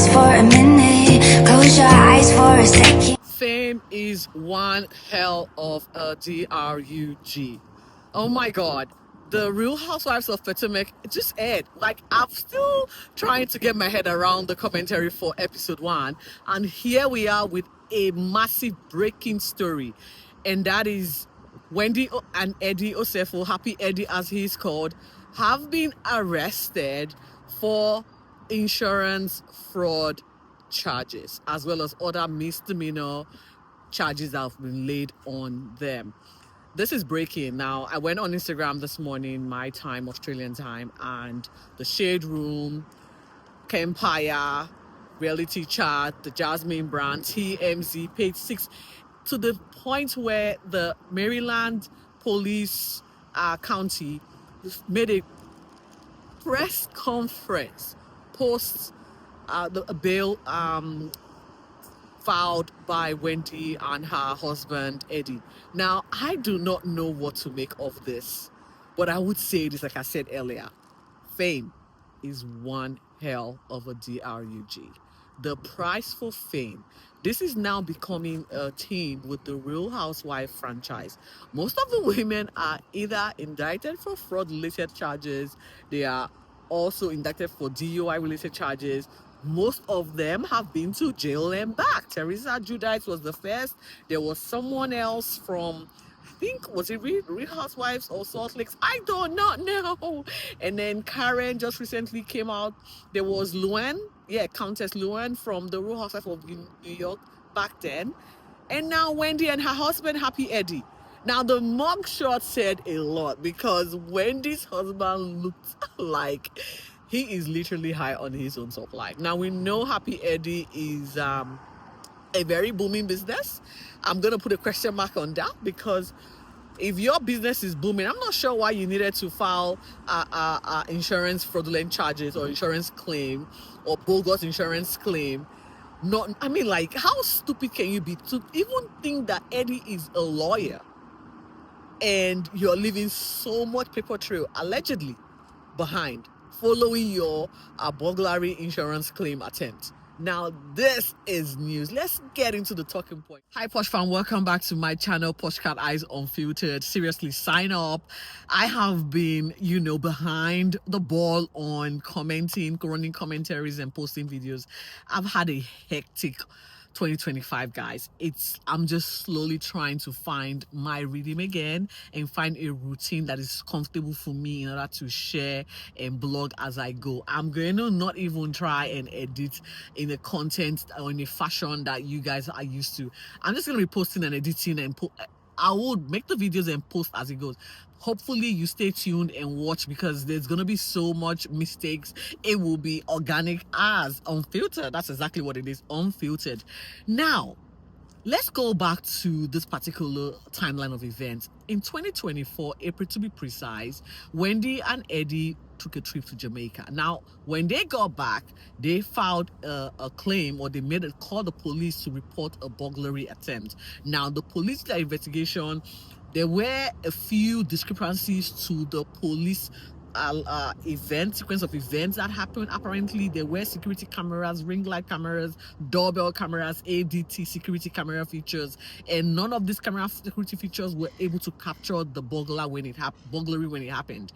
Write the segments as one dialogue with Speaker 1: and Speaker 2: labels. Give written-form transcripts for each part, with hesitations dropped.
Speaker 1: just for a minute. Close your eyes for a second.
Speaker 2: Fame is one hell of a drug. Oh my God. The Real Housewives of Potomac just aired. Like, I'm still trying to get my head around the commentary for episode 1. And here we are with a massive breaking story. And that is Wendy and Eddie Osefo, Happy Eddie as he's called, have been arrested for insurance fraud charges, as well as other misdemeanor charges that have been laid on them. This is breaking now. I went on Instagram this morning, my time, Australian time, and the Shade Room, Empire, Reality Chat, the Jasmine brand, TMZ, page 6, to the point where the Maryland police county made a press conference post the bail filed by Wendy and her husband Eddie. Now, I do not know what to make of this, but I would say this, like I said earlier, fame is one hell of a drug. The price for fame. This is now becoming a theme with the Real Housewife franchise. Most of the women are either indicted for fraud-related charges, they are also indicted for DUI-related charges. Most of them have been to jail and back. Teresa Giudice was the first. There was someone else from, I think, was it Real Housewives or Salt Lakes? I do not know. And then Karen just recently came out. There was Luann, Countess Luann from the Real Housewives of New York back then. And now Wendy and her husband, Happy Eddie. Now, the mugshot said a lot because Wendy's husband looked like he is literally high on his own supply. Now, we know Happy Eddie is a very booming business. I'm going to put a question mark on that because if your business is booming, I'm not sure why you needed to file insurance fraudulent charges or insurance claim or bogus insurance claim. How stupid can you be to even think that Eddie is a lawyer and you're leaving so much paper trail, allegedly, behind following your burglary insurance claim attempt. Now, this is news. Let's get into the talking point. Hi, Posh fan. Welcome back to my channel, Poshcateyes Unfiltered. Seriously, sign up. I have been, behind the ball on commenting, running commentaries and posting videos. I've had a hectic 2025, guys. I'm just slowly trying to find my rhythm again and find a routine that is comfortable for me in order to share and blog as I go. I'm going to not even try and edit in a content or in a fashion that you guys are used to. I'm just going to be posting and editing and I would make the videos and post as it goes. Hopefully you stay tuned and watch because there's going to be so much mistakes. It will be organic as unfiltered. That's exactly what it is, unfiltered. Now, let's go back to this particular timeline of events. In 2024, April to be precise, Wendy and Eddie took a trip to Jamaica. Now, when they got back, they filed a claim, or they called the police to report a burglary attempt. Now, the police did investigation. There were a few discrepancies to the police sequence of events that happened. Apparently, there were security cameras, ring light cameras, doorbell cameras, ADT security camera features, and none of these camera security features were able to capture the burglary when it happened.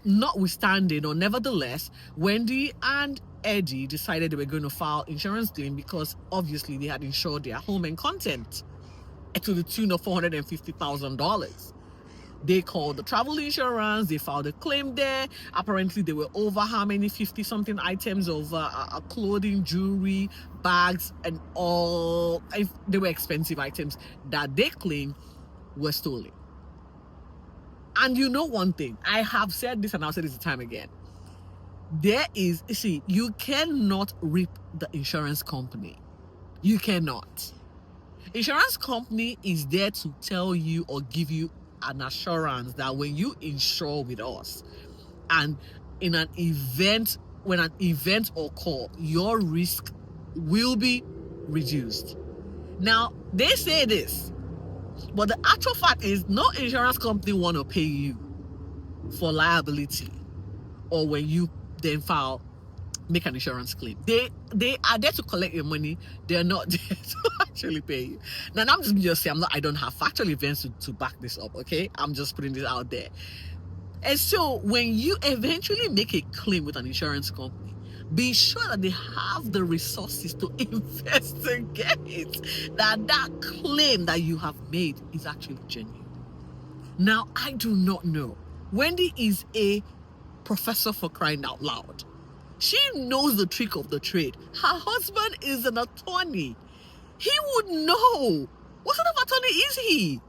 Speaker 2: Notwithstanding, or nevertheless, Wendy and Eddie decided they were going to file insurance claim because obviously they had insured their home and content to the tune of $450,000. They called the travel insurance, they filed a claim there. Apparently, they were over 50-something items of clothing, jewelry, bags, and all. They were expensive items that they claimed were stolen. And you know one thing, I have said this and I'll say this time again. You cannot rip the insurance company. You cannot. Insurance company is there to tell you or give you an assurance that when you insure with us and when an event occurs, your risk will be reduced. Now, they say this, but the actual fact is no insurance company want to pay you for liability or when you then file make an insurance claim. They are there to collect your money. They're not there to actually pay you. Now I'm just saying, I don't have factual evidence to back this up, okay? I'm just putting this out there. And so when you eventually make a claim with an insurance company, be sure that they have the resources to investigate that claim that you have made is actually genuine. Now, I do not know. Wendy is a professor, for crying out loud. She knows the trick of the trade. Her husband is an attorney. He would know. What sort of attorney is he?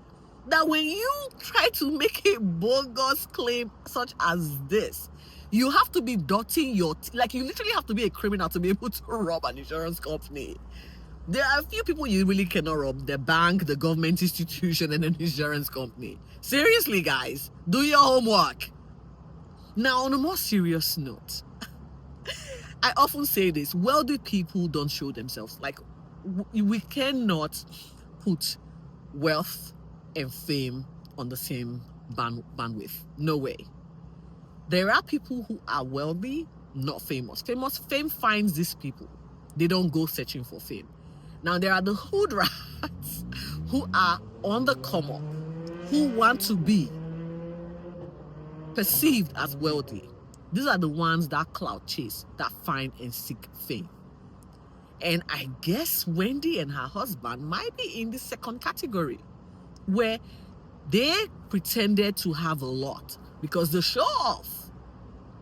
Speaker 2: That when you try to make a bogus claim such as this, you have to be dotting your like you literally have to be a criminal to be able to rob an insurance company. There are a few people you really cannot rob: the bank, the government institution, and an insurance company. Seriously, guys, do your homework. Now, on a more serious note, I often say this: wealthy people don't show themselves. Like, we cannot put wealth and fame on the same bandwidth. No way. There are people who are wealthy, not famous. Fame finds these people. They don't go searching for fame. Now, there are the hood rats who are on the come up, who want to be perceived as wealthy. These are the ones that clout chase, that find and seek fame. And I guess Wendy and her husband might be in the second category, where they pretended to have a lot because the show off,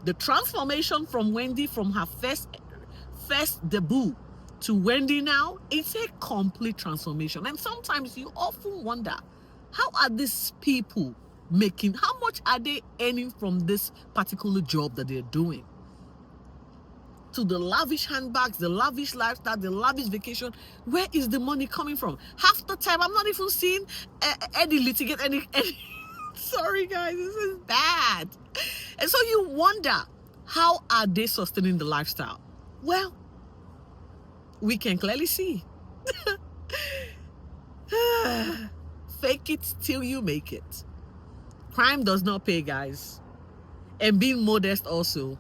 Speaker 2: the transformation from Wendy, from her first debut to Wendy now, it's a complete transformation. And sometimes you often wonder, how are these people making, how much are they earning from this particular job that they're doing? To the lavish handbags, the lavish lifestyle, the lavish vacation, where is the money coming from? Half the time, I'm not even seeing Eddie litigate any sorry guys, this is bad. And so you wonder, how are they sustaining the lifestyle? Well, we can clearly see. Fake it till you make it. Crime does not pay, guys. And being modest also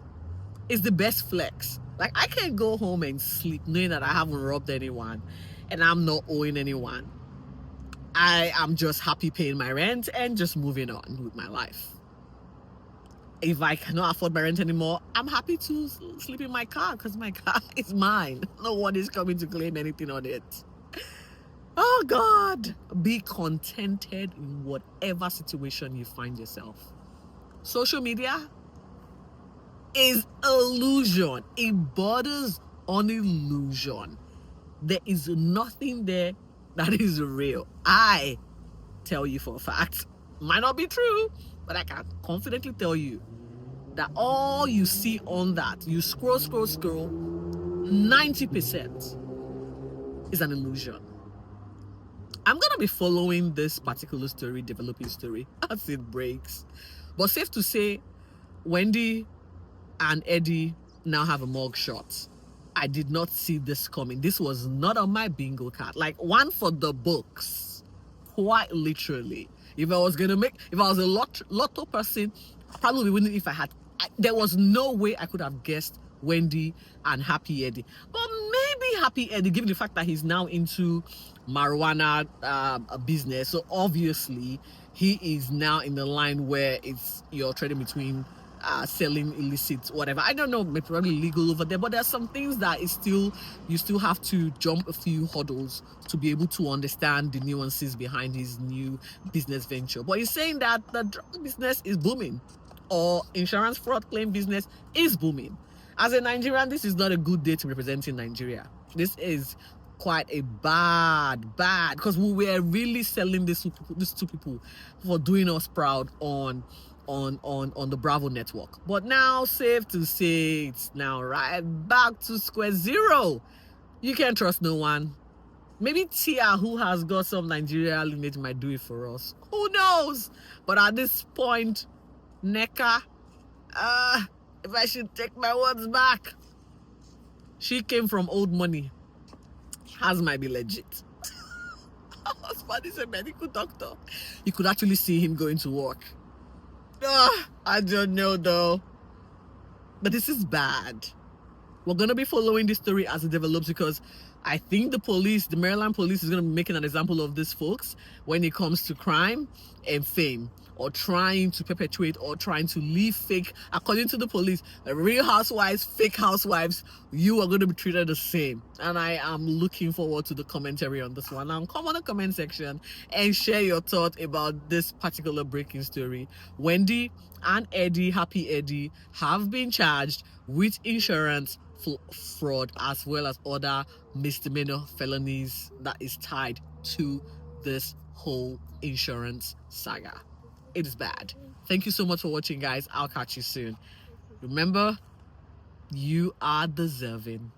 Speaker 2: is the best flex. Like, I can go home and sleep knowing that I haven't robbed anyone and I'm not owing anyone. I am just happy paying my rent and just moving on with my life. If I cannot afford my rent anymore, I'm happy to sleep in my car because my car is mine. No one is coming to claim anything on it. Oh God, be contented in whatever situation you find yourself. Social media is illusion. It borders on illusion. There is nothing there that is real. I tell you for a fact, might not be true, but I can confidently tell you that all you see on that, you scroll, 90% is an illusion. I'm going to be following this particular story, developing story, as it breaks. But safe to say, Wendy and Eddie now have a mug shot. I did not see this coming. This was not on my bingo card. Like, one for the books, quite literally. If I was a lotto person, probably wouldn't. If I had, there was no way I could have guessed Wendy and Happy Eddie. But maybe Happy Eddie, given the fact that he's now into marijuana business, so obviously he is now in the line where you're trading between selling illicit, whatever. I don't know, maybe probably legal over there, but there's some things that you still have to jump a few hurdles to be able to understand the nuances behind his new business venture. But he's saying that the drug business is booming, or insurance fraud claim business is booming. As a Nigerian, this is not a good day to represent in Nigeria. This is quite a bad, because we were really selling these two people for doing us proud on the Bravo network. But now, safe to say, it's now right back to square zero. You can't trust no one. Maybe Tia, who has got some Nigeria lineage, might do it for us. Who knows? But at this point, Neka, if I should take my words back, she came from old money. Hers might be legit. Her husband is a medical doctor. You could actually see him going to work. I don't know though. But this is bad. We're going to be following this story as it develops, because I think the Maryland police is going to be making an example of these folks when it comes to crime and fame, or trying to perpetuate or trying to live fake. According to the police, real housewives, fake housewives, you are going to be treated the same. And I am looking forward to the commentary on this one. Now, come on the comment section and share your thoughts about this particular breaking story. Wendy and Eddie, Happy Eddie, have been charged with insurance fraud as well as other misdemeanor felonies that is tied to this whole insurance saga. It is bad. Thank you so much for watching, guys. I'll catch you soon. Remember, you are deserving.